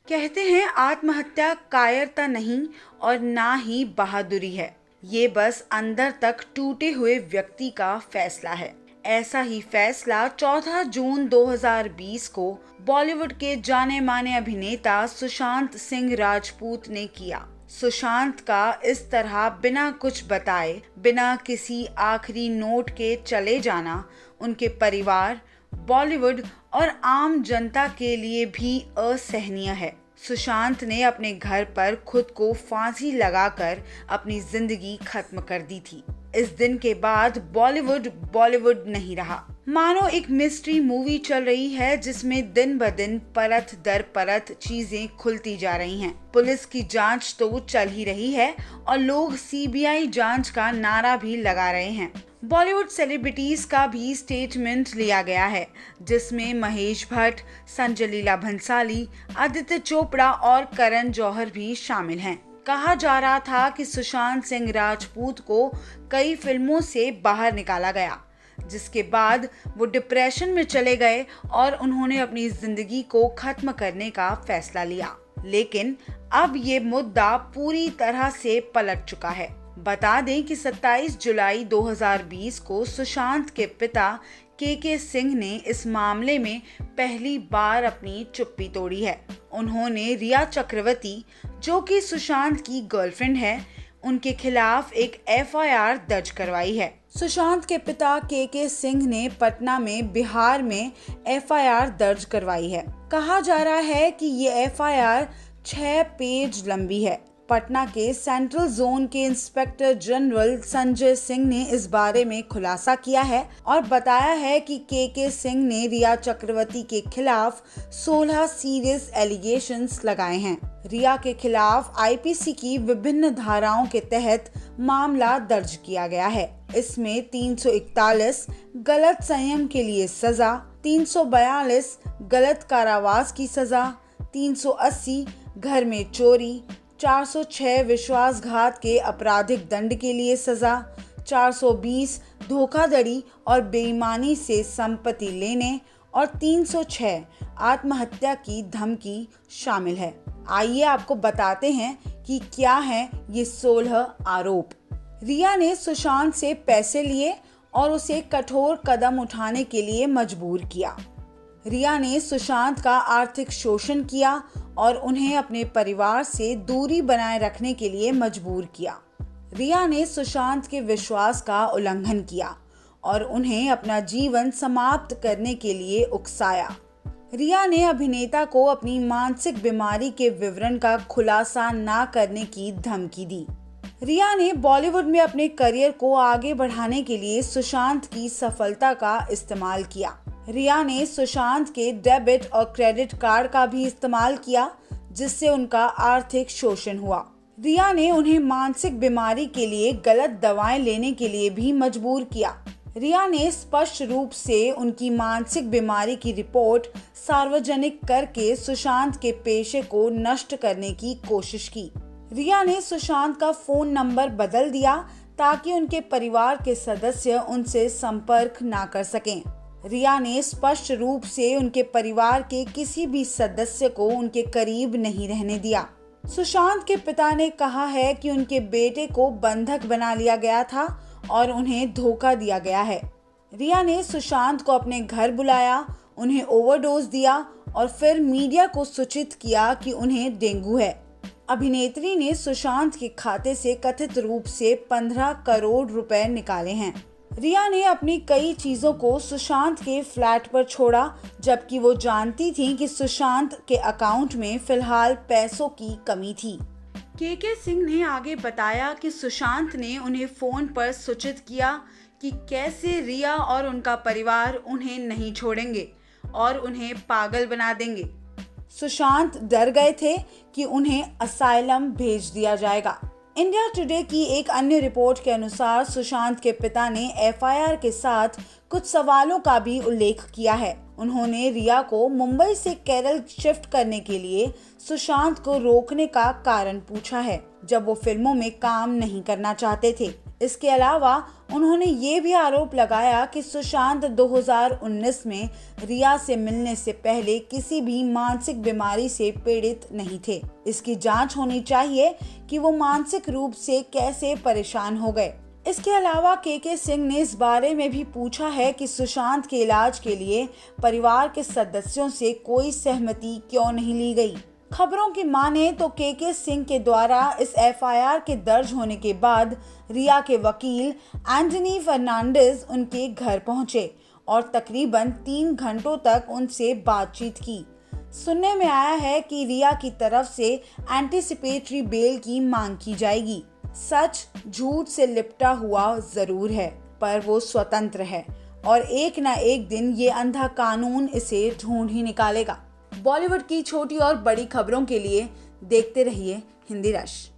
कहते हैं आत्महत्या कायरता नहीं और ना ही बहादुरी है। ये बस अंदर तक टूटे हुए व्यक्ति का फैसला है। ऐसा ही फैसला 14 जून 2020 को बॉलीवुड के जाने माने अभिनेता सुशांत सिंह राजपूत ने किया। सुशांत का इस तरह बिना कुछ बताए, बिना किसी आखिरी नोट के चले जाना उनके परिवार, बॉलीवुड और आम जनता के लिए भी असहनीय है। सुशांत ने अपने घर पर खुद को फांसी लगाकर अपनी जिंदगी खत्म कर दी थी। इस दिन के बाद बॉलीवुड नहीं रहा। मानो एक मिस्ट्री मूवी चल रही है जिसमें दिन ब दिन परत दर परत चीजें खुलती जा रही हैं। पुलिस की जांच तो चल ही रही है और लोग सीबीआई जांच का नारा भी लगा रहे हैं। बॉलीवुड सेलिब्रिटीज का भी स्टेटमेंट लिया गया है, जिसमें महेश भट्ट, संजय लीला भंसाली, आदित्य चोपड़ा और करण जौहर भी शामिल हैं। कहा जा रहा था कि सुशांत सिंह राजपूत को कई फिल्मों से बाहर निकाला गया, जिसके बाद वो डिप्रेशन में चले गए और उन्होंने अपनी जिंदगी को खत्म करने का फैसला लिया। लेकिन अब ये मुद्दा पूरी तरह से पलट चुका है। बता दें कि 27 जुलाई 2020 को सुशांत के पिता के सिंह ने इस मामले में पहली बार अपनी चुप्पी तोड़ी है। उन्होंने रिया चक्रवर्ती, जो कि सुशांत की गर्लफ्रेंड है, उनके खिलाफ एक एफआईआर दर्ज करवाई है। सुशांत के पिता के सिंह ने पटना में बिहार में एफआईआर दर्ज करवाई है। कहा जा रहा है कि ये एफआईआर 6 पेज लंबी है। पटना के सेंट्रल जोन के इंस्पेक्टर जनरल संजय सिंह ने इस बारे में खुलासा किया है और बताया है कि के सिंह ने रिया चक्रवर्ती के खिलाफ 16 सीरियस एलिगेशंस लगाए हैं। रिया के खिलाफ आईपीसी की विभिन्न धाराओं के तहत मामला दर्ज किया गया है। इसमें 341 गलत संयम के लिए सजा, 342 गलत कारावास की सजा, 380 घर में चोरी, 406 विश्वासघात के आपराधिक दंड के लिए सजा, 420 धोखाधड़ी और बेईमानी से संपत्ति लेने और 306 आत्महत्या की धमकी शामिल है। आइए आपको बताते हैं कि क्या है ये 16 आरोप। रिया ने सुशांत से पैसे लिए और उसे कठोर कदम उठाने के लिए मजबूर किया। रिया ने सुशांत का आर्थिक शोषण किया और उन्हें अपने परिवार से दूरी बनाए रखने के लिए मजबूर किया। रिया ने सुशांत के विश्वास का उल्लंघन किया और उन्हें अपना जीवन समाप्त करने के लिए उकसाया। रिया ने अभिनेता को अपनी मानसिक बीमारी के विवरण का खुलासा न करने की धमकी दी। रिया ने बॉलीवुड में अपने करियर को आगे बढ़ाने के लिए सुशांत की सफलता का इस्तेमाल किया। रिया ने सुशांत के डेबिट और क्रेडिट कार्ड का भी इस्तेमाल किया, जिससे उनका आर्थिक शोषण हुआ। रिया ने उन्हें मानसिक बीमारी के लिए गलत दवाएं लेने के लिए भी मजबूर किया। रिया ने स्पष्ट रूप से उनकी मानसिक बीमारी की रिपोर्ट सार्वजनिक करके सुशांत के पेशे को नष्ट करने की कोशिश की। रिया ने सुशांत का फोन नंबर बदल दिया ताकि उनके परिवार के सदस्य उनसे संपर्क ना कर सकें। रिया ने स्पष्ट रूप से उनके परिवार के किसी भी सदस्य को उनके करीब नहीं रहने दिया। सुशांत के पिता ने कहा है कि उनके बेटे को बंधक बना लिया गया था और उन्हें धोखा दिया गया है। रिया ने सुशांत को अपने घर बुलाया, उन्हें ओवरडोज दिया और फिर मीडिया को सूचित किया कि उन्हें डेंगू है। अभिनेत्री ने सुशांत के खाते से कथित रूप से 15 करोड़ रुपए निकाले हैं। रिया ने अपनी कई चीजों को सुशांत के फ्लैट पर छोड़ा, जबकि वो जानती थी कि सुशांत के अकाउंट में फिलहाल पैसों की कमी थी। के सिंह ने आगे बताया कि सुशांत ने उन्हें फोन पर सूचित किया कि कैसे रिया और उनका परिवार उन्हें नहीं छोड़ेंगे और उन्हें पागल बना देंगे। सुशांत डर गए थे कि उन्हें असाइलम भेज दिया जाएगा। इंडिया टुडे की एक अन्य रिपोर्ट के अनुसार सुशांत के पिता ने एफआईआर के साथ कुछ सवालों का भी उल्लेख किया है। उन्होंने रिया को मुंबई से केरल शिफ्ट करने के लिए सुशांत को रोकने का कारण पूछा है, जब वो फिल्मों में काम नहीं करना चाहते थे। इसके अलावा उन्होंने ये भी आरोप लगाया कि सुशांत 2019 में रिया से मिलने से पहले किसी भी मानसिक बीमारी से पीड़ित नहीं थे। इसकी जांच होनी चाहिए कि वो मानसिक रूप से कैसे परेशान हो गए। इसके अलावा के सिंह ने इस बारे में भी पूछा है कि सुशांत के इलाज के लिए परिवार के सदस्यों से कोई सहमति क्यों नहीं ली गई। खबरों की माने तो के सिंह के द्वारा इस एफआईआर के दर्ज होने के बाद रिया के वकील एंटनी फर्नांडिस उनके घर पहुंचे और तकरीबन 3 घंटों तक उनसे बातचीत की। सुनने में आया है कि रिया की तरफ से एंटीसिपेटरी बेल की मांग की जाएगी। सच झूठ से लिपटा हुआ जरूर है, पर वो स्वतंत्र है और एक ना एक दिन ये अंधा कानून इसे ढूंढ ही निकालेगा। बॉलीवुड की छोटी और बड़ी खबरों के लिए देखते रहिए हिंदी रश।